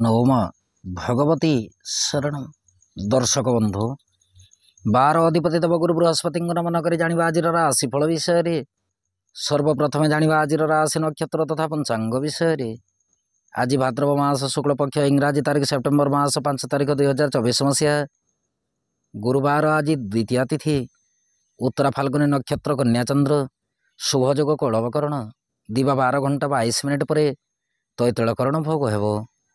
नवम भगवती शरणम। दर्शक बंधु 12 अधिपति देवगुरु बृहस्पति नमन कर जाना आज राशिफल विषय। सर्वप्रथम जाना आज राशि नक्षत्र तथा पंचांग विषय। आज भाद्रव मास शुक्ल पक्ष इंग्राजी तारीख सेप्टेम्बर मास 5 तारीख 2024 मसीहा गुरुवार। आज द्वितीय तिथि उत्तरा फाल्गुनी नक्षत्र कन्या चंद्र शुभयोग कौलवकरण दिवा 12 घंटा 22 मिनिट पर तैतलकरण भोग हेब।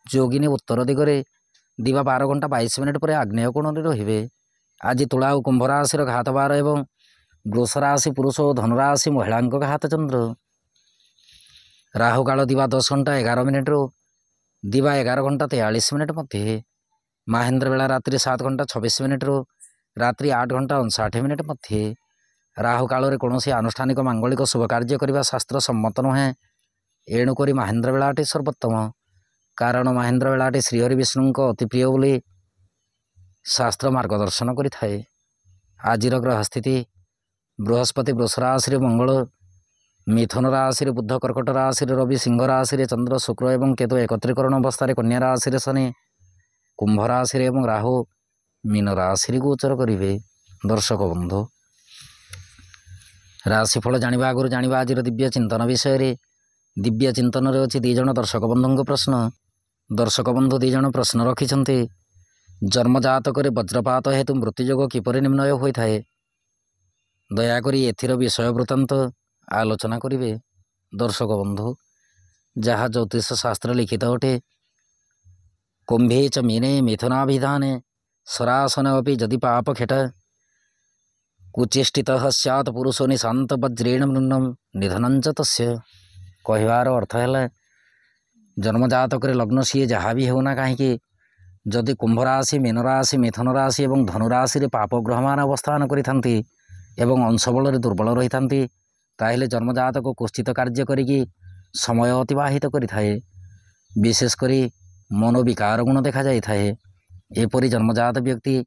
जोगिनी उत्तर दिगरे दिवा 12 घंटा 22 मिनिट पर आग्नेय कोण रे। आज तुला और कुंभ राशि घात 12 एवं वृष राशि पुरुष और धनुराशि महिला घात चंद्र। राहु काल दिवा 10 घंटा 11 मिनिट दिवा 11 घंटा 43 मिनिट मध्य। महेंद्र बेला रात्रि 7 घंटा 26 मिनिट रात्रि 8 घंटा 59 मिनिट मध्य। राहु काल में कौन आनुष्ठानिक मांगलिक शुभ कार्य करने शास्त्र सम्मत नुहे। एणुक महेंद्र बेलाटी सर्वोत्तम, कारण महेंद्र बेलाटी श्रीहरि विष्णु अति प्रिय बोली शास्त्र मार्गदर्शन करें। आज ग्रह स्थिति बृहस्पति वृष राशि मंगल मिथुन राशि बुध कर्कट राशि रवि सिंह राशि चंद्र शुक्र एवं केतु एकत्रीकरण अवस्था कन्या राशि शनि कुंभ राशि एवं राहु मीन राशि गोचर करेंगे। दर्शक बंधु राशिफल जाना आगुरी जाना आज दिव्य चिंतन विषय। दिव्य चिंतन रे अच्छी 2 जण दर्शक बंधु प्रश्न। दर्शक बंधु 2 जण प्रश्न रखिंट जन्म जातक वज्रपात हेतु मृत्युयोग किपरि निर्णय होता है। दयाकोरी एथिर विषय वृत्तांत आलोचना करेंगे। दर्शक बंधु जहाँ ज्योतिष शास्त्र लिखित अटे कुंभे च मीने मिथुनाभिधाने सरासन अपि जदि पाप खेट कुचेष्टित सैत् पुरुषो निशांत वज्रेण मृण्णम निधनं च तस्य। कहबार अर्थ है जन्म जातक लग्न सी जहाँ भी होना कहीं जदि कुंभ राशि मीन राशि मिथुन राशि और धनुराशि पाप ग्रह मान अवस्थान करते अंशबल दुर्बल रही ताहले जन्म जातक कुस्थित कार्य करी समय अतिवाहित करें। विशेषकर मनोविकार गुण देखा जाए। एपरी जन्मजात व्यक्ति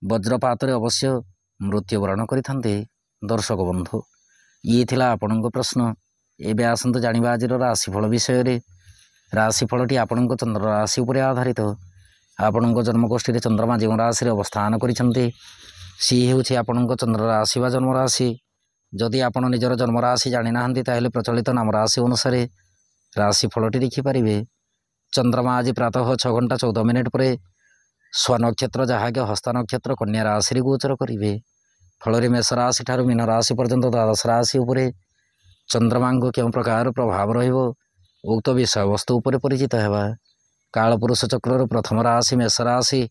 वज्रपात अवश्य मृत्युवरण करते। दर्शक बंधु ये थिला आपणको प्रश्न। एबे आसंतु जानिबा आज राशिफल विषय। राशिफलटी आपणको चंद्र राशि उपर आधारित। आपणको जन्मगोष्ठी चंद्रमा जो राशि अवस्थान करिसेंती सी हेउछि आपणको चंद्र राशि वा जन्म राशि। जदि आपण निजर जन्म राशि जानि नाहंती ताहेले प्रचलित नाम राशि अनुसार राशिफलटी देखिपारे। चंद्रमा आज प्रातः 6 घंटा 14 मिनिट पर स्वनक्षत्र जहाँकि हस्ता नक्षत्र कन्या राशि गोचर करेंगे। फल मेष राशि ठारू मीन राशि पर्यंत द्वादश राशि उपरे चंद्रमा को क्यों प्रकार प्रभाव रहिबो उक्त विषय वस्तु उपर परिचित हेबा। कालपुरुष चक्र प्रथम राशि मेष राशि।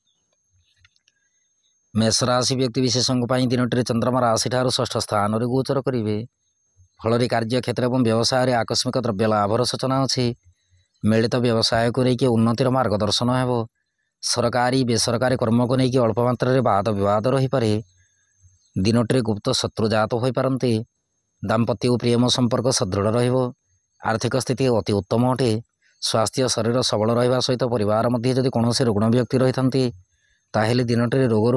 मेष राशि व्यक्ति विशेषों दिनटी चंद्रमा राशि ठारू 6ठ स्थान में गोचर करेंगे। फल कार्य क्षेत्र और व्यवसाय आकस्मिक द्रव्य लाभर सूचना अच्छी। मिलित व्यवसाय को लेकिन उन्नतिर मार्गदर्शन हेब। सरकारी बेसरकारी कर्म को लेकिन अल्प मात्रा वाद विवाद रही पारे। दिनटी गुप्त शत्रु जात हो पारती। दाम्पत्य और प्रेम संपर्क सदृढ़ रहिबो। आर्थिक स्थिति अति उत्तम अटे। स्वास्थ्य शरीर सबल रहिबा सहित परिवार मध्य जदि कौन रुग्ण व्यक्ति रही था ताहेले दिनटी रोगर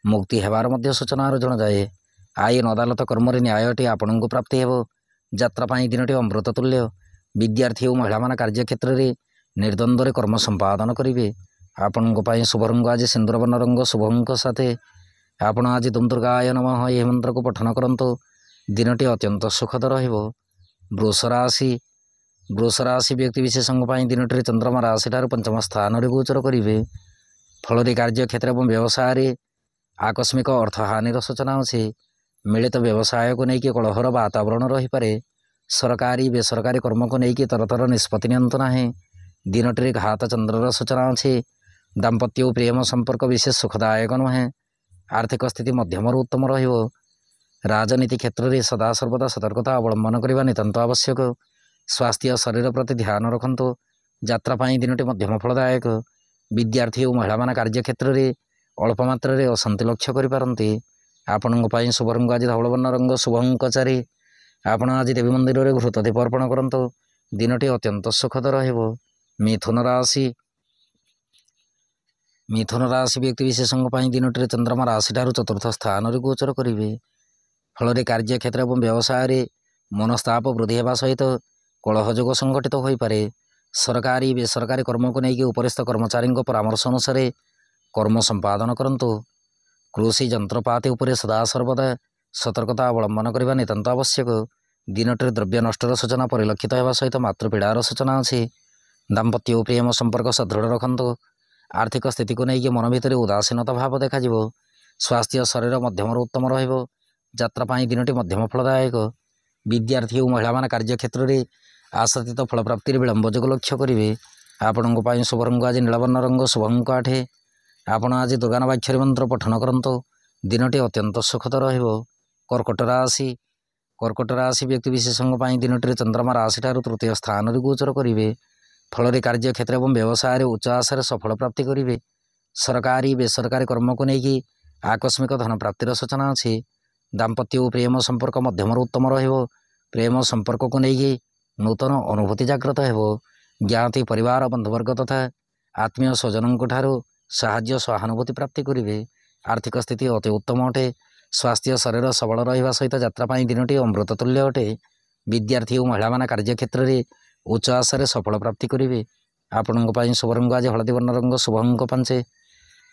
मुक्ति हेबार मध्य सूचना जन जाए। आईन अदालत कर्म न्यायटी आपण को प्राप्ति हेब। यात्रापाई दिनटी अमृत तुल्य। विद्यार्थी और महिला मान कार्य क्षेत्र में निर्द्वंद्व कर्म संपादन करेंगे। आपण शुभ रंग आज सिंदूरवन रंग शुभ अंक साथ आपण आज दुम दुर्गाय नमः यह मंत्र को पठन करंतु दिनटी अत्यंत सुखद रहिबो। वृष राशि व्यक्ति विशेषों दिनटी चंद्रमा राशि ठारू 5म स्थान में गोचर करेंगे। फल कार्य क्षेत्र और व्यवसाय आकस्मिक अर्थहानिर सूचना अच्छी। मिलित व्यवसाय को लेकिन कलहर वातावरण रही पारे। सरकारी बेसरकारी कर्म को लेकिन तरतर निष्पत्ति नियंत ना। दिनटी घात चंद्रर सूचना अच्छी। दाम्पत्य और प्रेम संपर्क विशेष सुखदायक नुहे। आर्थिक स्थिति मध्यम उत्तम रहिबो। राजनीति क्षेत्र में सदा सर्वदा सतर्कता अवलंबन करने नितांत आवश्यक। स्वास्थ्य शरीर प्रति ध्यान रखंतु। यात्रापाई दिनटी मध्यम फलदायक। विद्यार्थी और महिला मान कार्य क्षेत्र में अल्प मात्रा अशांति लक्ष्य करें। आपण शुभ रंग आज धवलवर्ण रंग शुभ अंक 4। आपण आज देवी मंदिर में घृतदीप अर्पण करंतु दिनटी अत्यंत सुखद रहिबो। मिथुन राशि व्यक्ति विशेषों दिनटी चंद्रमा राशि ठारू 4थ स्थान में गोचर करेंगे। फल कार्य क्षेत्र और व्यवसाय मनस्ताप वृद्धि होगा सहित कलह जोग संगठित हो पारे। ସରକାରୀ ବେସରକାରୀ କର୍ମକୁ ନେଇକି ଉପରିସ୍ଥ କର୍ମଚାରୀଙ୍କ ପରାମର୍ଶ ଅନୁସାରେ କର୍ମ ସମ୍ପାଦନ କରନ୍ତୁ। କୃଷି ଯନ୍ତ୍ରପାତି ଉପରେ ସଦାସର୍ବଦା ସତର୍କତା ଅବଲମ୍ବନ କରିବା ନିତାନ୍ତ ଆବଶ୍ୟକ। ଦିନଟିରେ ଦ୍ରବ୍ୟ ନଷ୍ଟର ସୂଚନା ପରିଲକ୍ଷିତ ହେବା ସହିତ ମାତୃପୀଡ଼ାର ସୂଚନା ଅଛି। ଦାମ୍ପତ୍ୟ ଓ ପ୍ରେମ ସମ୍ପର୍କ ସୁଦୃଢ଼ ରଖନ୍ତୁ। ଆର୍ଥିକ ସ୍ଥିତିକୁ ନେଇକି ମନ ଭିତରେ ଉଦାସୀନତା ଭାବ ଦେଖାଯିବ। ସ୍ୱାସ୍ଥ୍ୟ ଶରୀର ମଧ୍ୟମରୁ ଉତ୍ତମ ରହିବ। ଯାତ୍ରା ପାଇଁ ଦିନଟି ମଧ୍ୟମ ଫଳଦାୟକ। ବିଦ୍ୟାର୍ଥୀ ଓ ମହିଳାମାନେ କାର୍ଯ୍ୟକ୍ଷେତ୍ରରେ ଆଶାତୀତ ଫଳପ୍ରାପ୍ତିରେ ବିଳମ୍ବ ଯୋଗ ଲକ୍ଷ୍ୟ କରିବେ। ଆପଣଙ୍କ ପାଇଁ ଶୁଭ ରଙ୍ଗ ଆଜି ନୀଳବର୍ଣ୍ଣ ରଙ୍ଗ, ଶୁଭ ଅଙ୍କ 8। ଆପଣ ଆଜି ଦୁର୍ଗାନାବାକ୍ଷରୀ ମନ୍ତ୍ର ପଠନ କରନ୍ତୁ। ଦିନଟି ଅତ୍ୟନ୍ତ ସୁଖଦ ରହିବ। କର୍କଟ ରାଶି। କର୍କଟ ରାଶି ବ୍ୟକ୍ତିବିଶେଷଙ୍କ ପାଇଁ ଦିନଟିରେ ଚନ୍ଦ୍ରମା ରାଶିଠାରୁ ତୃତୀୟ ସ୍ଥାନରେ ଗୋଚର କରିବେ। ଫଳରେ କାର୍ଯ୍ୟକ୍ଷେତ୍ର ଏବଂ ବ୍ୟବସାୟରେ ଉଚ୍ଚ ଆଶାରେ ସଫଳ ପ୍ରାପ୍ତି କରିବେ। ସରକାରୀ ବେସରକାରୀ କର୍ମକୁ ନେଇକି ଆକସ୍ମିକ ଧନ ପ୍ରାପ୍ତିର ସୂଚନା ଅଛି। ଦାମ୍ପତ୍ୟ ଓ ପ୍ରେମ ସମ୍ପର୍କ ମଧ୍ୟମରୁ ଉତ୍ତମ ରହିବ। ପ୍ରେମ ସମ୍ପର୍କକୁ ନେଇକି ନୂତନ ଅନୁଭୂତି ଜାଗ୍ରତ ହେବ। ଜ୍ଞାତି ପରିବାର ବନ୍ଧୁବର୍ଗ ତଥା ଆତ୍ମୀୟ ସ୍ୱଜନଙ୍କ ଠାରୁ ସାହାଯ୍ୟ ସହାନୁଭୂତି ପ୍ରାପ୍ତି କରିବେ। ଆର୍ଥିକ ସ୍ଥିତି ଅତି ଉତ୍ତମ ଅଟେ। ସ୍ୱାସ୍ଥ୍ୟ ଶରୀର ସବଳ ରହିବା ସହିତ ଯାତ୍ରା ପାଇଁ ଦିନଟି ଅମୃତ ତୁଲ୍ୟ ଅଟେ। ବିଦ୍ୟାର୍ଥୀ ଓ ମହିଳାମାନେ କାର୍ଯ୍ୟକ୍ଷେତ୍ରରେ ଉଚ୍ଚ ଆଶାରେ ସଫଳ ପ୍ରାପ୍ତି କରିବେ। ଆପଣଙ୍କ ପାଇଁ ଶୁଭ ରଙ୍ଗ ଆଜି ହଳଦୀ ବର୍ଣ୍ଣ ରଙ୍ଗ, ଶୁଭ ଅଙ୍କ 5।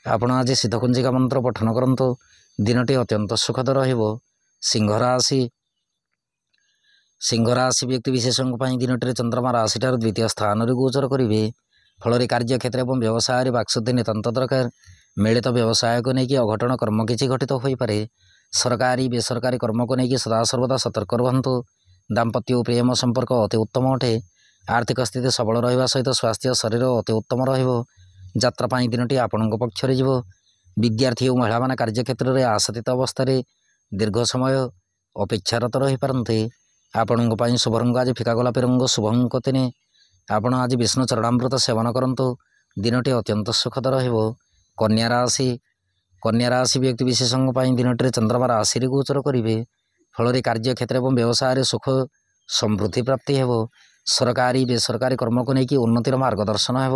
ଆପଣ ଆଜି ସିଦ୍ଧକୁଞ୍ଜିକା ମନ୍ତ୍ର ପଠନ କରନ୍ତୁ। ଦିନଟି ଅତ୍ୟନ୍ତ ସୁଖଦ ରହିବ। ସିଂହ ରାଶି। ସିଂହ ରାଶି ବ୍ୟକ୍ତିବିଶେଷଙ୍କ ପାଇଁ ଦିନଟିରେ ଚନ୍ଦ୍ରମା ରାଶିଠାରୁ ଦ୍ୱିତୀୟ ସ୍ଥାନରେ ଗୋଚର କରିବେ। ଫଳରେ କାର୍ଯ୍ୟକ୍ଷେତ୍ର ଏବଂ ବ୍ୟବସାୟରେ ବାକ୍ଶୁଦ୍ଧି ନିତାନ୍ତ ଦରକାର। ମିଳିତ ବ୍ୟବସାୟକୁ ନେଇକି ଅଘଟଣ କର୍ମ କିଛି ଘଟିତ ହୋଇପାରେ। ସରକାରୀ ବେସରକାରୀ କର୍ମକୁ ନେଇକି ସଦାସର୍ବଦା ସତର୍କ ରୁହନ୍ତୁ। ଦାମ୍ପତ୍ୟ ଓ ପ୍ରେମ ସମ୍ପର୍କ ଅତି ଉତ୍ତମ ଅଟେ। ଆର୍ଥିକ ସ୍ଥିତି ସବଳ ରହିବା ସହିତ ସ୍ୱାସ୍ଥ୍ୟ ଶରୀର ଅତି ଉତ୍ତମ ରହିବ। ଯାତ୍ରା ପାଇଁ ଦିନଟି ଆପଣଙ୍କ ପକ୍ଷରେ ଯିବ। ବିଦ୍ୟାର୍ଥୀ ଓ ମହିଳାମାନେ କାର୍ଯ୍ୟକ୍ଷେତ୍ରରେ ଆଶାତୀତ ଅବସ୍ଥାରେ ଦୀର୍ଘ ସମୟ ଅପେକ୍ଷାରତ ରହିପାରନ୍ତି। ଆପଣଙ୍କ ପାଇଁ ଶୁଭ ରଙ୍ଗ ଆଜି ଫିକା ଗୋଲାପୀ ରଙ୍ଗ, ଶୁଭ ଅଙ୍କ 3। ଆପଣ ଆଜି ବିଷ୍ଣୁ ଚରଣାମୃତ ସେବନ କରନ୍ତୁ। ଦିନଟି ଅତ୍ୟନ୍ତ ସୁଖଦ ରହିବ। କନ୍ୟା ରାଶି। କନ୍ୟା ରାଶି ବ୍ୟକ୍ତିବିଶେଷଙ୍କ ପାଇଁ ଦିନଟିରେ ଚନ୍ଦ୍ରମା ରାଶିରେ ଗୋଚର କରିବେ। ଫଳରେ କାର୍ଯ୍ୟକ୍ଷେତ୍ର ଏବଂ ବ୍ୟବସାୟରେ ସୁଖ ସମୃଦ୍ଧି ପ୍ରାପ୍ତି ହେବ। ସରକାରୀ ବେସରକାରୀ କର୍ମକୁ ନେଇକି ଉନ୍ନତିର ମାର୍ଗଦର୍ଶନ ହେବ।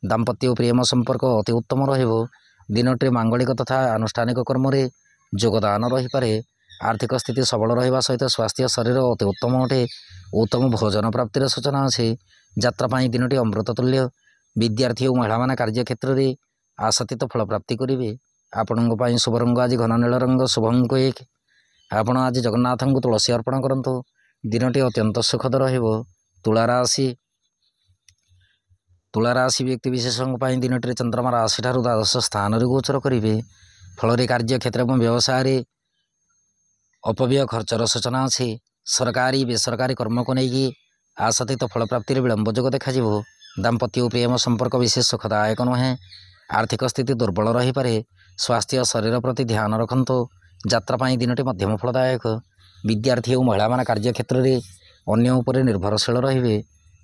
ଦାମ୍ପତ୍ୟ ଓ ପ୍ରେମ ସମ୍ପର୍କ ଅତି ଉତ୍ତମ ରହିବ। ଦିନଟିରେ ମାଙ୍ଗଳିକ ତଥା ଆନୁଷ୍ଠାନିକ କର୍ମରେ ଯୋଗଦାନ ରହିପାରେ। ଆର୍ଥିକ ସ୍ଥିତି ସବଳ ରହିବା ସହିତ ସ୍ୱାସ୍ଥ୍ୟ ଶରୀର ଅତି ଉତ୍ତମ ଅଟେ। ଉତ୍ତମ ଭୋଜନ ପ୍ରାପ୍ତିର ସୂଚନା ଅଛି। ଯାତ୍ରା ପାଇଁ ଦିନଟି ଅମୃତ ତୁଲ୍ୟ। ବିଦ୍ୟାର୍ଥୀ ଓ ମହିଳାମାନେ କାର୍ଯ୍ୟକ୍ଷେତ୍ରରେ ଆଶାତୀତ ଫଳ ପ୍ରାପ୍ତି କରିବେ। ଆପଣଙ୍କ ପାଇଁ ଶୁଭ ରଙ୍ଗ ଆଜି ଘନ ନୀଳ ରଙ୍ଗ, ଶୁଭ ଅଙ୍କ 1। ଆପଣ ଆଜି ଜଗନ୍ନାଥଙ୍କୁ ତୁଳସୀ ଅର୍ପଣ କରନ୍ତୁ। ଦିନଟି ଅତ୍ୟନ୍ତ ସୁଖଦ ରହିବ। ତୁଳା ରାଶି। ତୁଳା ରାଶି ବ୍ୟକ୍ତିବିଶେଷଙ୍କ ପାଇଁ ଦିନଟିରେ ଚନ୍ଦ୍ରମା ରାଶିଠାରୁ ଦ୍ୱାଦଶ ସ୍ଥାନରେ ଗୋଚର କରିବେ। ଫଳରେ କାର୍ଯ୍ୟକ୍ଷେତ୍ର ଏବଂ ବ୍ୟବସାୟରେ ଅପବ୍ୟୟ ଖର୍ଚ୍ଚର ସୂଚନା ଅଛି। ସରକାରୀ ବେସରକାରୀ କର୍ମକୁ ନେଇକି ଆଶାତୀତ ଫଳ ପ୍ରାପ୍ତିରେ ବିଳମ୍ବ ଯୋଗ ଦେଖାଯିବ। ଦାମ୍ପତ୍ୟ ଓ ପ୍ରେମ ସମ୍ପର୍କ ବିଶେଷ ସୁଖଦାୟକ ନୁହେଁ। ଆର୍ଥିକ ସ୍ଥିତି ଦୁର୍ବଳ ରହିପାରେ। ସ୍ୱାସ୍ଥ୍ୟ ଶରୀର ପ୍ରତି ଧ୍ୟାନ ରଖନ୍ତୁ। ଯାତ୍ରା ପାଇଁ ଦିନଟି ମଧ୍ୟମ ଫଳଦାୟକ। ବିଦ୍ୟାର୍ଥୀ ଓ ମହିଳାମାନେ କାର୍ଯ୍ୟକ୍ଷେତ୍ରରେ ଅନ୍ୟ ଉପରେ ନିର୍ଭରଶୀଳ ରହିବେ।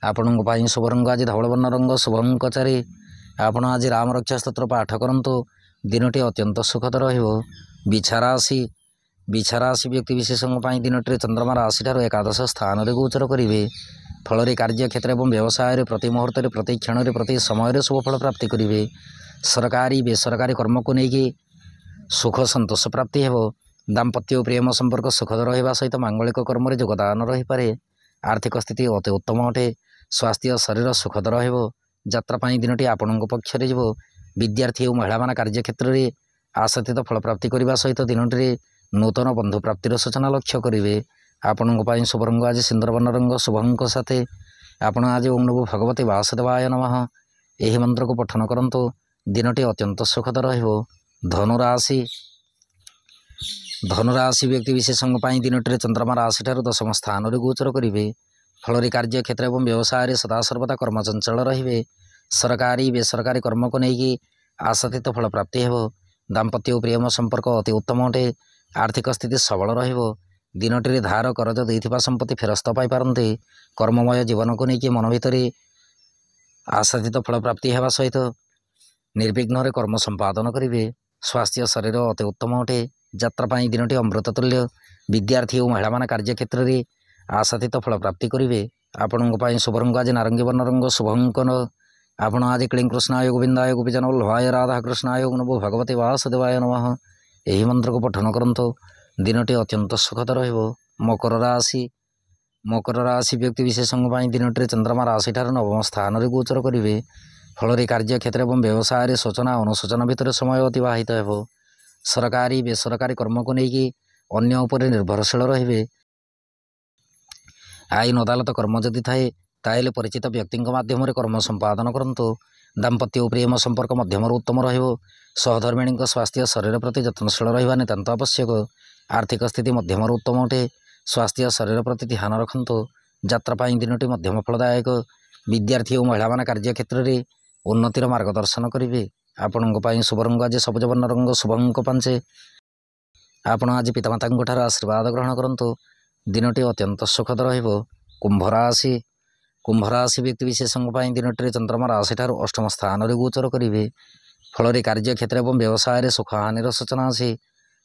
ଆପଣଙ୍କ ପାଇଁ ଶୁଭ ରଙ୍ଗ ଆଜି ଧବଳ ବର୍ଣ୍ଣ ରଙ୍ଗ, ଶୁଭ ଅଙ୍କ 4। ଆପଣ ଆଜି ରାମ ରକ୍ଷା ସ୍ତୋତ୍ର ପାଠ କରନ୍ତୁ। ଦିନଟି ଅତ୍ୟନ୍ତ ସୁଖଦ ରହିବ। ବିଛା ରାଶି। ବିଛା ରାଶି ବ୍ୟକ୍ତିବିଶେଷଙ୍କ ପାଇଁ ଦିନଟିରେ ଚନ୍ଦ୍ରମା ରାଶିଠାରୁ ଏକାଦଶ ସ୍ଥାନରେ ଗୋଚର କରିବେ। ଫଳରେ କାର୍ଯ୍ୟକ୍ଷେତ୍ର ଏବଂ ବ୍ୟବସାୟରେ ପ୍ରତି ମୁହୂର୍ତ୍ତରେ, ପ୍ରତି କ୍ଷଣରେ, ପ୍ରତି ସମୟରେ ଶୁଭଫଳ ପ୍ରାପ୍ତି କରିବେ। ସରକାରୀ ବେସରକାରୀ କର୍ମକୁ ନେଇକି ସୁଖ ସନ୍ତୋଷ ପ୍ରାପ୍ତି ହେବ। ଦାମ୍ପତ୍ୟ ଓ ପ୍ରେମ ସମ୍ପର୍କ ସୁଖଦ ରହିବା ସହିତ ମାଙ୍ଗଳିକ କର୍ମରେ ଯୋଗଦାନ ରହିପାରେ। ଆର୍ଥିକ ସ୍ଥିତି ଅତି ଉତ୍ତମ ଅଟେ। ସ୍ୱାସ୍ଥ୍ୟ ଶରୀର ସୁଖଦ ରହିବ। ଯାତ୍ରା ପାଇଁ ଦିନଟି ଆପଣଙ୍କ ପକ୍ଷରେ ଯିବ। ବିଦ୍ୟାର୍ଥୀ ଓ ମହିଳାମାନେ କାର୍ଯ୍ୟକ୍ଷେତ୍ରରେ ଆଶାତୀତ ଫଳ ପ୍ରାପ୍ତି କରିବା ସହିତ ଦିନଟିରେ ନୂତନ ବନ୍ଧୁ ପ୍ରାପ୍ତିର ସୂଚନା ଲକ୍ଷ୍ୟ କରିବେ। ଆପଣଙ୍କ ପାଇଁ ଶୁଭ ରଙ୍ଗ ଆଜି ସିନ୍ଦୁର ବର୍ଣ୍ଣ ରଙ୍ଗ, ଶୁଭ ଅଙ୍କ 7। ଆପଣ ଆଜି ଓଁ ନମୋ ଭଗବତେ ବାସୁଦେବାୟ ନମଃ ଏହି ମନ୍ତ୍ରକୁ ପଠନ କରନ୍ତୁ। ଦିନଟି ଅତ୍ୟନ୍ତ ସୁଖଦ ରହିବ। ଧନୁରାଶି। ଧନୁରାଶି ବ୍ୟକ୍ତିବିଶେଷଙ୍କ ପାଇଁ ଦିନଟିରେ ଚନ୍ଦ୍ରମା ରାଶିଠାରୁ ଦଶମ ସ୍ଥାନରେ ଗୋଚର କରିବେ। ଫଳରେ କାର୍ଯ୍ୟକ୍ଷେତ୍ର ଏବଂ ବ୍ୟବସାୟରେ ସଦାସର୍ବଦା କର୍ମଚଞ୍ଚଳ ରହିବେ। ସରକାରୀ ବେସରକାରୀ କର୍ମକୁ ନେଇକି ଆଶାତୀତ ଫଳ ପ୍ରାପ୍ତି ହେବ। ଦାମ୍ପତ୍ୟ ଓ ପ୍ରେମ ସମ୍ପର୍କ ଅତି ଉତ୍ତମ ଅଟେ। ଆର୍ଥିକ ସ୍ଥିତି ସବଳ ରହିବ। ଦିନଟିରେ ଧାର କରଜ ଦେଇଥିବା ସମ୍ପତ୍ତି ଫେରସ୍ତ ପାଇପାରନ୍ତି। କର୍ମମୟ ଜୀବନକୁ ନେଇକି ମନ ଭିତରେ ଆଶାତୀତ ଫଳ ପ୍ରାପ୍ତି ହେବା ସହିତ ନିର୍ବିଘ୍ନରେ କର୍ମ ସମ୍ପାଦନ କରିବେ। ସ୍ୱାସ୍ଥ୍ୟ ଶରୀର ଅତି ଉତ୍ତମ ଅଟେ। ଯାତ୍ରା ପାଇଁ ଦିନଟି ଅମୃତ ତୁଲ୍ୟ। ବିଦ୍ୟାର୍ଥୀ ଓ ମହିଳାମାନେ କାର୍ଯ୍ୟକ୍ଷେତ୍ରରେ ଆଶାତୀତ ଫଳ ପ୍ରାପ୍ତି କରିବେ। ଆପଣଙ୍କ ପାଇଁ ଶୁଭ ରଙ୍ଗ ଆଜି ନାରଙ୍ଗୀ ବର୍ଣ୍ଣ ରଙ୍ଗ, ଶୁଭ ଅଙ୍କ 9। ଆପଣ ଆଜି କ୍ଳିଂ କୃଷ୍ଣାୟ ଗୋବିନ୍ଦାୟ ଗୋପୀଜନ ବଲ୍ଲଭାୟ ରାଧାକୃଷ୍ଣାୟ ନମୋ ଭଗବତେ ବାସୁଦେବାୟ ନମଃ ଏହି ମନ୍ତ୍ରକୁ ପଠନ କରନ୍ତୁ। ଦିନଟି ଅତ୍ୟନ୍ତ ସୁଖଦ ରହିବ। ମକର ରାଶି। ମକର ରାଶି ବ୍ୟକ୍ତିବିଶେଷଙ୍କ ପାଇଁ ଦିନଟିରେ ଚନ୍ଦ୍ରମା ରାଶିଠାରୁ ନବମ ସ୍ଥାନରେ ଗୋଚର କରିବେ। ଫଳରେ କାର୍ଯ୍ୟକ୍ଷେତ୍ର ଏବଂ ବ୍ୟବସାୟରେ ସୂଚନା ଅନୁଶୋଚନା ଭିତରେ ସମୟ ଅତିବାହିତ ହେବ। ସରକାରୀ ବେସରକାରୀ କର୍ମକୁ ନେଇକି ଅନ୍ୟ ଉପରେ ନିର୍ଭରଶୀଳ ରହିବେ। ଆଇନ ଅଦାଲତ କର୍ମ ଯଦି ଥାଏ ତାହେଲେ ପରିଚିତ ବ୍ୟକ୍ତିଙ୍କ ମାଧ୍ୟମରେ କର୍ମ ସମ୍ପାଦନ କରନ୍ତୁ। ଦାମ୍ପତ୍ୟ ଓ ପ୍ରେମ ସମ୍ପର୍କ ମଧ୍ୟମରୁ ଉତ୍ତମ ରହିବ। ସହଧର୍ମିଣୀଙ୍କ ସ୍ୱାସ୍ଥ୍ୟ ଶରୀର ପ୍ରତି ଯତ୍ନଶୀଳ ରହିବା ନିତାନ୍ତ ଆବଶ୍ୟକ। ଆର୍ଥିକ ସ୍ଥିତି ମଧ୍ୟମରୁ ଉତ୍ତମ ଅଟେ। ସ୍ୱାସ୍ଥ୍ୟ ଶରୀର ପ୍ରତି ଧ୍ୟାନ ରଖନ୍ତୁ। ଯାତ୍ରା ପାଇଁ ଦିନଟି ମଧ୍ୟମ ଫଳଦାୟକ। ବିଦ୍ୟାର୍ଥୀ ଓ ମହିଳାମାନେ କାର୍ଯ୍ୟକ୍ଷେତ୍ରରେ ଉନ୍ନତିର ମାର୍ଗଦର୍ଶନ କରିବେ। ଆପଣଙ୍କ ପାଇଁ ଶୁଭ ରଙ୍ଗ ଆଜି ସବୁଜ ବର୍ଣ୍ଣ ରଙ୍ଗ, ଶୁଭ ଅଙ୍କ 5। ଆପଣ ଆଜି ପିତାମାତାଙ୍କ ଠାରୁ ଆଶୀର୍ବାଦ ଗ୍ରହଣ କରନ୍ତୁ। ଦିନଟି ଅତ୍ୟନ୍ତ ସୁଖଦ ରହିବ। କୁମ୍ଭ ରାଶି ବ୍ୟକ୍ତିବିଶେଷଙ୍କ ପାଇଁ ଦିନଟିରେ ଚନ୍ଦ୍ରମା ରାଶିଠାରୁ ଅଷ୍ଟମ ସ୍ଥାନରେ ଗୋଚର କରିବେ। ଫଳରେ କାର୍ଯ୍ୟକ୍ଷେତ୍ର ଏବଂ ବ୍ୟବସାୟରେ ସୁଖହାନିର ସୂଚନା ଅଛି।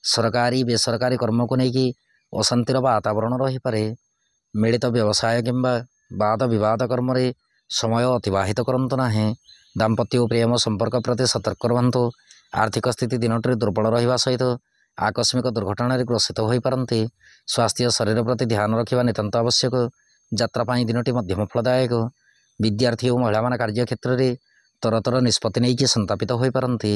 ସରକାରୀ ବେସରକାରୀ କର୍ମକୁ ନେଇକି ଅଶାନ୍ତିର ବାତାବରଣ ରହିପାରେ। ମିଳିତ ବ୍ୟବସାୟ କିମ୍ବା ବାଦ ବିବାଦ କର୍ମରେ ସମୟ ଅତିବାହିତ କରନ୍ତୁ ନାହିଁ। ଦାମ୍ପତ୍ୟ ଓ ପ୍ରେମ ସମ୍ପର୍କ ପ୍ରତି ସତର୍କ ରୁହନ୍ତୁ। ଆର୍ଥିକ ସ୍ଥିତି ଦିନଟିରେ ଦୁର୍ବଳ ରହିବା ସହିତ ଆକସ୍ମିକ ଦୁର୍ଘଟଣାରେ ଗ୍ରସିତ ହୋଇପାରନ୍ତି। ସ୍ୱାସ୍ଥ୍ୟ ଶରୀର ପ୍ରତି ଧ୍ୟାନ ରଖିବା ନିତାନ୍ତ ଆବଶ୍ୟକ। ଯାତ୍ରା ପାଇଁ ଦିନଟି ମଧ୍ୟମ ଫଳଦାୟକ। ବିଦ୍ୟାର୍ଥୀ ଓ ମହିଳାମାନେ କାର୍ଯ୍ୟକ୍ଷେତ୍ରରେ ତରତର ନିଷ୍ପତ୍ତି ନେଇକି ସନ୍ତାପିତ ହୋଇପାରନ୍ତି।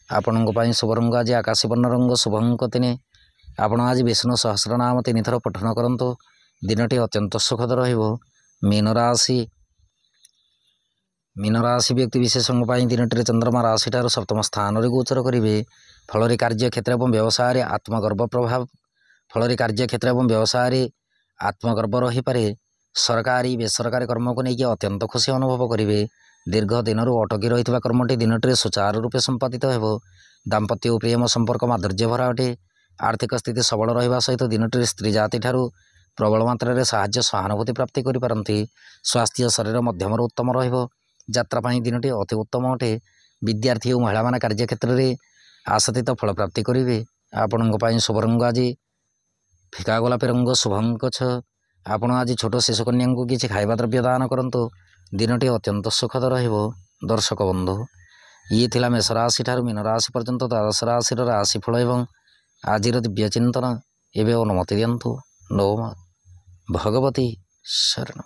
ଆପଣଙ୍କ ପାଇଁ ଶୁଭ ରଙ୍ଗ ଆଜି ଆକାଶୀ ବର୍ଣ୍ଣ ରଙ୍ଗ, ଶୁଭ ଅଙ୍କ 3। ଆପଣ ଆଜି ବିଷ୍ଣୁ ସହସ୍ରନାମ 3 ଥର ପଠନ କରନ୍ତୁ। ଦିନଟି ଅତ୍ୟନ୍ତ ସୁଖଦ ରହିବ। ମୀନ ରାଶି ବ୍ୟକ୍ତିବିଶେଷଙ୍କ ପାଇଁ ଦିନଟିରେ ଚନ୍ଦ୍ରମା ରାଶିଠାରୁ ସପ୍ତମ ସ୍ଥାନରେ ଗୋଚର କରିବେ। ଫଳରେ କାର୍ଯ୍ୟକ୍ଷେତ୍ର ଏବଂ ବ୍ୟବସାୟରେ ଆତ୍ମଗର୍ବ ରହିପାରେ। ସରକାରୀ ବେସରକାରୀ କର୍ମକୁ ନେଇକି ଅତ୍ୟନ୍ତ ଖୁସି ଅନୁଭବ କରିବେ। ଦୀର୍ଘ ଦିନରୁ ଅଟକି ରହିଥିବା କର୍ମଟି ଦିନଟିରେ ସୁଚାରୁ ରୂପେ ସମ୍ପାଦିତ ହେବ। ଦାମ୍ପତ୍ୟ ଓ ପ୍ରେମ ସମ୍ପର୍କ ମାଧୁର୍ଯ୍ୟ ଭରା ଅଟେ। ଆର୍ଥିକ ସ୍ଥିତି ସବଳ ରହିବା ସହିତ ଦିନଟିରେ ସ୍ତ୍ରୀ ଜାତି ଠାରୁ ପ୍ରବଳ ମାତ୍ରାରେ ସାହାଯ୍ୟ ସହାନୁଭୂତି ପ୍ରାପ୍ତି କରିପାରନ୍ତି। ସ୍ୱାସ୍ଥ୍ୟ ଶରୀର ମଧ୍ୟମରୁ ଉତ୍ତମ ରହିବ। ଯାତ୍ରା ପାଇଁ ଦିନଟି ଅତି ଉତ୍ତମ ଅଟେ। ବିଦ୍ୟାର୍ଥୀ ଓ ମହିଳାମାନେ କାର୍ଯ୍ୟକ୍ଷେତ୍ରରେ ଆଶାତୀତ ଫଳ ପ୍ରାପ୍ତି କରିବେ। ଆପଣଙ୍କ ପାଇଁ ଶୁଭ ରଙ୍ଗ ଆଜି ଫିକା ଗୋଲାପୀ ରଙ୍ଗ, ଶୁଭ ଅଙ୍କ 6। ଆପଣ ଆଜି ଛୋଟ ଶିଶୁକନ୍ୟାଙ୍କୁ କିଛି ଖାଇବା ଦ୍ରବ୍ୟ ଦାନ କରନ୍ତୁ। ଦିନଟି ଅତ୍ୟନ୍ତ ସୁଖଦ ରହିବ। ଦର୍ଶକ ବନ୍ଧୁ, ଇଏ ଥିଲା ମେଷ ରାଶି ଠାରୁ ମୀନ ରାଶି ପର୍ଯ୍ୟନ୍ତ ଦ୍ୱାଦଶ ରାଶିର ରାଶିଫଳ ଏବଂ ଆଜିର ଦିବ୍ୟ ଚିନ୍ତନ। ଏବେ ଅନୁମତି ଦିଅନ୍ତୁ। ନୋ ଭଗବତୀ ଶରଣ।